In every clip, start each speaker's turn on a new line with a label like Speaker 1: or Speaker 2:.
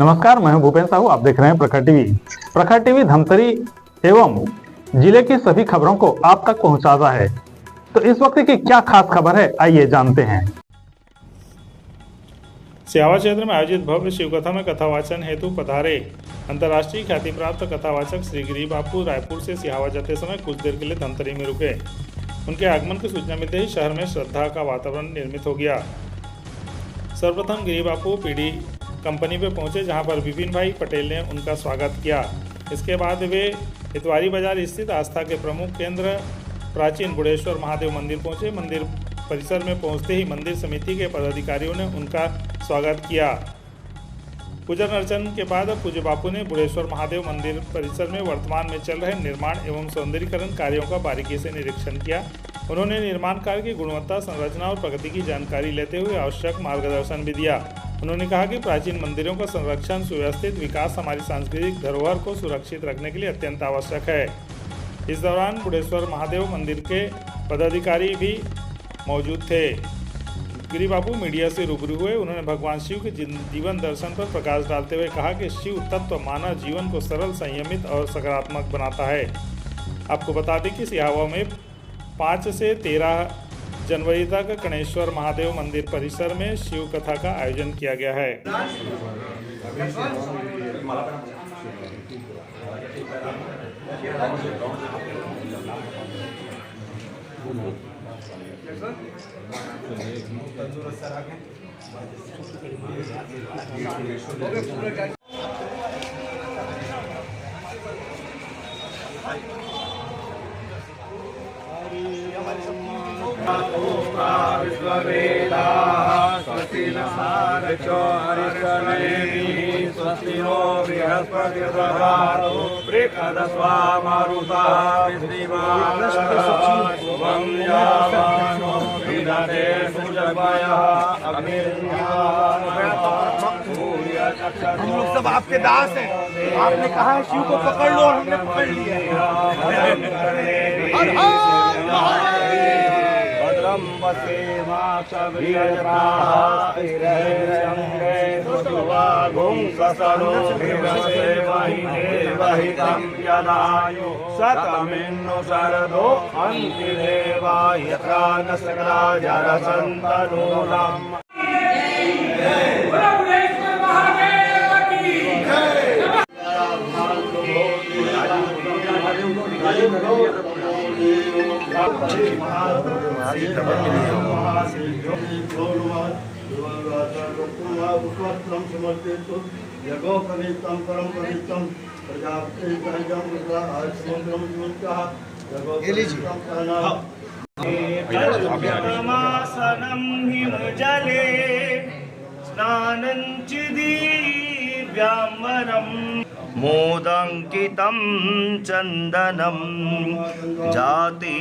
Speaker 1: नमस्कार, मैं हूं भूपेन साहू। आप देख रहे हैं प्रखर टीवी। प्रखर टीवी धमतरी एवं जिले की सभी खबरों को आप तक पहुंचाता है। तो इस वक्त की क्या खास खबर है, आइए जानते हैं।
Speaker 2: सिहावा क्षेत्र में आयोजित भव्य शिवकथा में कथावाचन हेतु पधारे अंतर्राष्ट्रीय ख्याति प्राप्त कथावाचक श्री गिरी बापू रायपुर से सिहावा जाते समय कुछ देर के लिए धमतरी में रुके। उनके आगमन की सूचना मिलते ही शहर में श्रद्धा का वातावरण निर्मित हो गया। सर्वप्रथम गिरी बापू पीडी कंपनी पे पहुंचे, जहां पर विपिन भाई पटेल ने उनका स्वागत किया। इसके बाद वे इतवारी बाजार स्थित आस्था के प्रमुख केंद्र प्राचीन बुढ़ेश्वर महादेव मंदिर पहुंचे। मंदिर परिसर में पहुंचते ही मंदिर समिति के पदाधिकारियों ने उनका स्वागत किया। पूजन अर्चन के बाद पूज्य बापू ने बुढ़ेश्वर महादेव मंदिर परिसर में वर्तमान में चल रहे निर्माण एवं सौंदर्यीकरण कार्यों का बारीकी से निरीक्षण किया। उन्होंने निर्माण कार्य की गुणवत्ता, संरचना और प्रगति की जानकारी लेते हुए आवश्यक मार्गदर्शन भी दिया। उन्होंने कहा कि प्राचीन मंदिरों का संरक्षण, सुव्यवस्थित विकास हमारी सांस्कृतिक धरोहर को सुरक्षित रखने के लिए अत्यंत आवश्यक है। इस दौरान बुढ़ेश्वर महादेव मंदिर के पदाधिकारी भी मौजूद थे। गिरी बापू मीडिया से रूबरू हुए। उन्होंने भगवान शिव के जीवन दर्शन पर प्रकाश डालते हुए कहा कि शिव तत्व मानव जीवन को सरल, संयमित और सकारात्मक बनाता है। आपको बता दें कि सिहावा में 5 से 13 जनवरी तक गणेश्वर महादेव मंदिर परिसर में शिव कथा का आयोजन किया गया है।
Speaker 3: स्वस्ति नो बृहस्पतिर्दधातु बृहदस्वामारुता शुभं यावानो विदते सुजगमयः
Speaker 4: हम लोग सब आपके दास हैं। आपने कहा है शिव को पकड़ लो और हमने पकड़ लिया।
Speaker 3: भद्रं वसेमाक्षभिर्जास्तिरैरङ्गैर्वागुं ससनो देवहितं यदायु शतमिन्नु शरदो अन्तिदेवा यथा न सकला जरसन्तनूलम्।
Speaker 4: जले स्नानं च दिव्याम्बरम् मोदंकितं चन्दनं जाति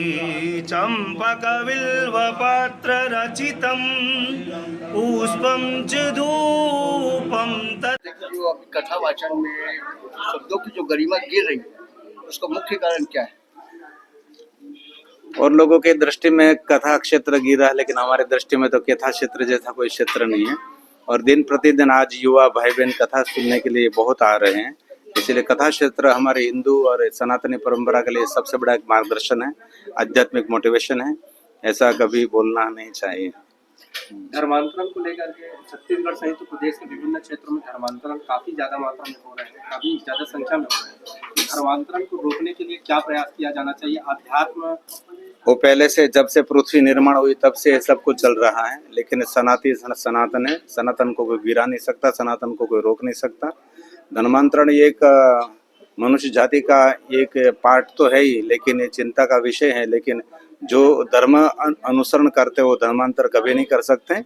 Speaker 4: चम्पकबिल्वपत्ररचितं पुष्पं च धूपं तत्।
Speaker 5: जो कथा वाचन में शब्दों की जो गरिमा गिर रही है, उसका मुख्य कारण क्या है?
Speaker 6: और लोगों के दृष्टि में कथा क्षेत्र गिरा है, लेकिन हमारे दृष्टि में तो कथा क्षेत्र जैसा कोई क्षेत्र नहीं है। और दिन प्रतिदिन आज युवा भाई बहन कथा सुनने के लिए बहुत आ रहे हैं। इसलिए कथा क्षेत्र हमारे हिंदू और सनातनी परंपरा के लिए सबसे बड़ा एक मार्गदर्शन है, आध्यात्मिक मोटिवेशन है। ऐसा कभी बोलना नहीं चाहिए।
Speaker 7: धर्मांतरण को लेकर के छत्तीसगढ़ सहित तो प्रदेश के विभिन्न क्षेत्रों में धर्मांतरण काफी ज्यादा मात्रा में हो रहे हैं, काफी ज्यादा संख्या में हो रहे हैं। धर्मांतरण को रोकने के लिए क्या प्रयास किया जाना चाहिए? अध्यात्म
Speaker 6: वो पहले से, जब से पृथ्वी निर्माण हुई तब से सब कुछ चल रहा है, लेकिन सनातन है। सनातन को कोई गिरा नहीं सकता, सनातन को कोई रोक नहीं सकता। धर्मांतरण एक मनुष्य जाति का एक पार्ट तो है ही, लेकिन ये चिंता का विषय है। लेकिन जो धर्म अनुसरण करते वो धर्मांतर कभी नहीं कर सकते,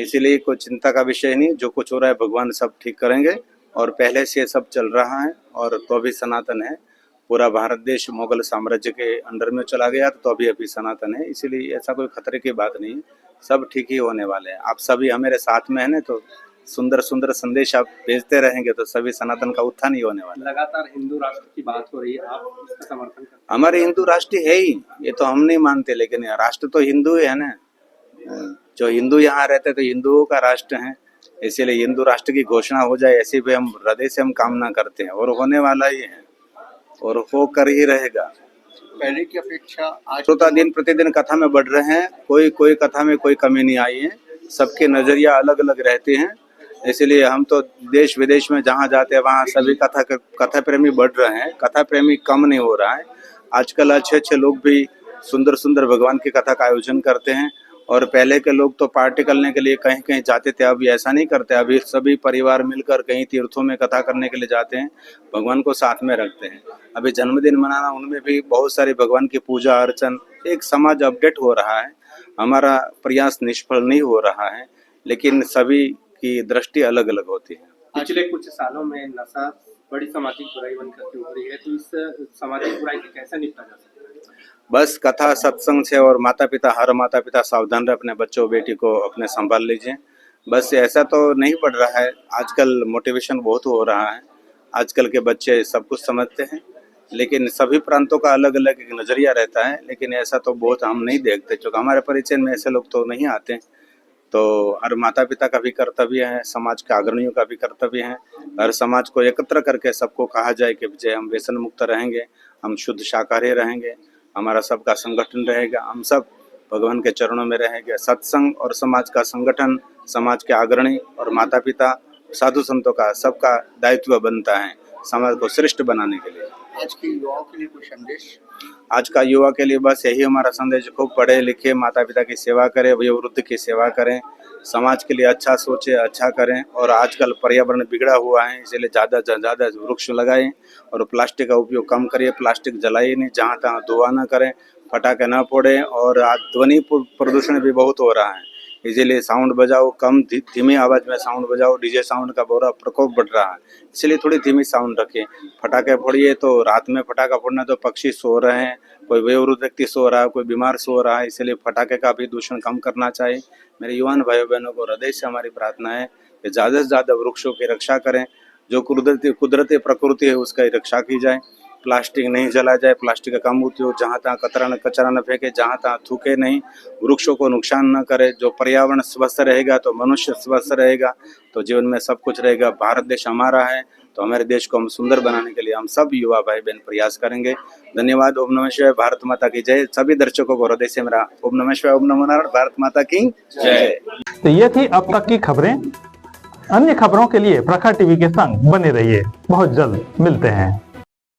Speaker 6: इसीलिए कोई चिंता का विषय नहीं। जो कुछ हो रहा है भगवान सब ठीक करेंगे, और पहले से सब चल रहा है और तो अभी सनातन है। पूरा भारत देश मुगल साम्राज्य के अंडर में चला गया तो अभी सनातन है, इसीलिए ऐसा कोई खतरे की बात नहीं है। सब ठीक ही होने वाले हैं। आप सभी हमारे साथ में है ना, तो सुंदर सुंदर संदेश आप भेजते रहेंगे तो सभी सनातन का उत्थान ही होने वाला है।
Speaker 7: लगातार हिंदू राष्ट्र की बात हो रही है, आप इसका समर्थन करते हैं?
Speaker 6: हमारे हिंदू राष्ट्र है ही, ये तो हम नहीं मानते, लेकिन राष्ट्र तो हिंदू है ना। जो हिंदू यहाँ रहते तो हिंदुओं का राष्ट्र है, इसीलिए हिंदू राष्ट्र की घोषणा हो जाए ऐसी भी हम हृदय से हम कामना करते हैं और होने वाला ही है और हो कर ही रहेगा।
Speaker 5: पहले की अपेक्षा आज
Speaker 6: श्रोता दिन प्रतिदिन कथा में बढ़ रहे हैं, कोई कथा में कोई कमी नहीं आई है, सबके नजरिया अलग अलग रहते हैं। इसलिए हम तो देश विदेश में जहाँ जाते हैं वहाँ सभी कथा प्रेमी बढ़ रहे हैं, कथा प्रेमी कम नहीं हो रहा है। आजकल अच्छे लोग भी सुंदर भगवान की कथा का आयोजन करते हैं और पहले के लोग तो पार्टी करने के लिए कहीं कहीं जाते थे, अभी ऐसा नहीं करते। अभी सभी परिवार मिलकर कहीं तीर्थों में कथा करने के लिए जाते हैं, भगवान को साथ में रखते हैं। अभी जन्मदिन मनाना, उनमें भी बहुत सारे भगवान की पूजा अर्चन, एक समाज अपडेट हो रहा है। हमारा प्रयास निष्फल नहीं हो रहा है, लेकिन सभी की दृष्टि अलग अलग होती है।
Speaker 7: पिछले कुछ सालों में नशा बड़ी सामाजिक बुराई बनकर के उभरी है, तो इस सामाजिक बुराई से कैसे निपटा जा सकता है?
Speaker 6: बस कथा सत्संग से, और हर माता पिता सावधान रहे, अपने बच्चों बेटी को अपने संभाल लीजिए। बस ऐसा तो नहीं पड़ रहा है, आजकल मोटिवेशन बहुत हो रहा है, आजकल के बच्चे सब कुछ समझते हैं, लेकिन सभी प्रांतों का अलग अलग एक नजरिया रहता है। लेकिन ऐसा तो बहुत हम नहीं देखते, क्योंकि हमारे परिचय में ऐसे लोग तो नहीं आते। तो हर माता पिता का भी कर्तव्य है, समाज के अग्रणियों का भी कर्तव्य है, हर समाज को एकत्र करके सबको कहा जाए कि विजय हम व्यसन मुक्त रहेंगे, हम शुद्ध शाकाहारी रहेंगे, हमारा सबका संगठन रहेगा, हम सब भगवान के चरणों में रहेंगे। सत्संग और समाज का संगठन, समाज के अग्रणी और माता पिता, साधु संतों का सबका दायित्व बनता है समाज को श्रेष्ठ बनाने के लिए।
Speaker 5: आज के युवाओं के लिए कोई संदेश?
Speaker 6: आज का युवा के लिए बस यही हमारा संदेश, खूब पढ़े लिखे, माता पिता की सेवा करें, वयोवृद्ध की सेवा करें, समाज के लिए अच्छा सोचे, अच्छा करें। और आजकल पर्यावरण बिगड़ा हुआ है, इसलिए ज़्यादा से ज़्यादा वृक्ष लगाएं और प्लास्टिक का उपयोग कम करिए, प्लास्टिक जलाइए नहीं, जहाँ तहाँ धुआं न करें, पटाखे न फोड़ें। और आज ध्वनि प्रदूषण भी बहुत हो रहा है, इसीलिए साउंड बजाओ कम, धीमी आवाज में साउंड बजाओ, डीजे साउंड का बुरा प्रकोप बढ़ रहा है, इसलिए थोड़ी धीमी साउंड रखें। फटाखे फोड़िए तो रात में फटाखा फोड़ना, तो पक्षी सो रहे हैं, कोई वयोवृद्ध व्यक्ति सो रहा है, कोई बीमार सो रहा है, इसलिए फटाखे का भी दूषण कम करना चाहिए। मेरे युवान भाइयों बहनों को हृदय से हमारी प्रार्थना है कि ज़्यादा से ज़्यादा वृक्षों की रक्षा करें, जो कुदरती प्रकृति है उसका रक्षा की जाए, प्लास्टिक नहीं जला जाए, प्लास्टिक का कम उपयोग, जहाँ तहाँ कचरा न फेंके, जहाँ तहाँ थूके नहीं, वृक्षों को नुकसान न करे। जो पर्यावरण स्वस्थ रहेगा तो मनुष्य स्वस्थ रहेगा, तो जीवन में सब कुछ रहेगा। भारत देश हमारा है, तो हमारे देश को हम सुंदर बनाने के लिए हम सब युवा भाई बहन प्रयास करेंगे। धन्यवाद। ओम नमः शिवाय। भारत माता की जय। सभी दर्शकों को हृदय से मेरा ओम नमः शिवाय, ओम नमो नारायण। भारत माता की जय।
Speaker 1: तो ये थी अब तक की खबरें। अन्य खबरों के लिए प्रखर टीवी के संग बने रहिए। बहुत जल्द मिलते हैं।